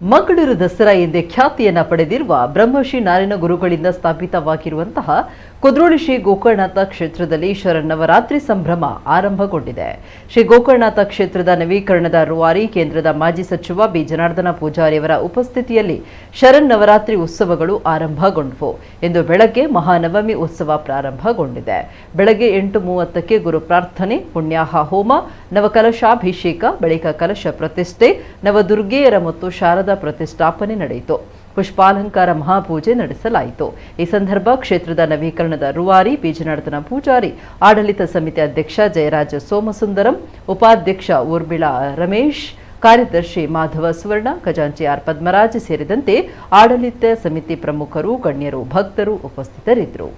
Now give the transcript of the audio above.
ಮಂಗಳೂರು ದಸರಾ ಎಂದೇ ಖ್ಯಾತಿಯನ್ನ ಪಡೆದಿರುವ ಬ್ರಹ್ಮಶ್ರೀ ನಾರಾಯಣ ಗುರುಗಳಿಂದ ಸ್ಥಾಪಿತವಾಗಿರುವಂತಹ ಕುದ್ರೋಳಿ ಶ್ರೀ ಗೋಕರ್ಣನಾಥ ಕ್ಷೇತ್ರದಲ್ಲಿ ಶರನ್ನವರಾತ್ರಿ ಸಂಭ್ರಮ ಆರಂಭಗೊಂಡಿದೆ. ಶ್ರೀ ಗೋಕರ್ಣನಾಥ ಕ್ಷೇತ್ರದ ನವೀಕರಣದ ರೂವಾರಿ ಕೇಂದ್ರದ ಮಾಜಿ ಸಚಿವ ಬಿ ಜನಾರ್ದನ ಪೂಜಾರಿಯವರ ಉಪಸ್ಥಿತಿಯಲ್ಲಿ ಶರನ್ನವರಾತ್ರಿ ಉತ್ಸವಗಳು ಆರಂಭಗೊಂಡವು. ಇಂದು ಬೆಳಗ್ಗೆ ಮಹಾನವಮಿ ಉತ್ಸವ ಪ್ರಾರಂಭಗೊಂಡಿದೆ. ಬೆಳಗ್ಗೆ 8:30ಕ್ಕೆ ಗುರು ಪ್ರಾರ್ಥನೆ, ಪುಣ್ಯಾಹ ಹೋಮ, ನವಕಲಶಾಭಿಷೇಕ, ಬಳಿಕ ಕಲಶ ಪ್ರತಿಷ್ಠೆ, ನವದುರ್ಗೆಯರ ಮತ್ತು ಶಾರದಾ ಪ್ರತಿಷ್ಠಾಪನೆ ನಡೆಯಿತು. ಪುಷ್ಪಾಲಂಕಾರ ಮಹಾಪೂಜೆ ನಡೆಸಲಾಯಿತು. ಈ ಸಂದರ್ಭ ಕ್ಷೇತ್ರದ ನವೀಕರಣದ ರೂವಾರಿ ಬಿ ಜನಾರ್ದನ ಪೂಜಾರಿ, ಆಡಳಿತ ಸಮಿತಿ ಅಧ್ಯಕ್ಷ ಜಯರಾಜ ಸೋಮಸುಂದರಂ, ಉಪಾಧ್ಯಕ್ಷ ಊರ್ಬಿಳ ರಮೇಶ್, ಕಾರ್ಯದರ್ಶಿ ಮಾಧವ ಸುವರ್ಣ, ಖಜಾಂಚಿ ಆರ್ ಪದ್ಮರಾಜ್ ಸೇರಿದಂತೆ ಆಡಳಿತ ಸಮಿತಿ ಪ್ರಮುಖರು, ಗಣ್ಯರು, ಭಕ್ತರು ಉಪಸ್ಥಿತರಿದ್ದರು.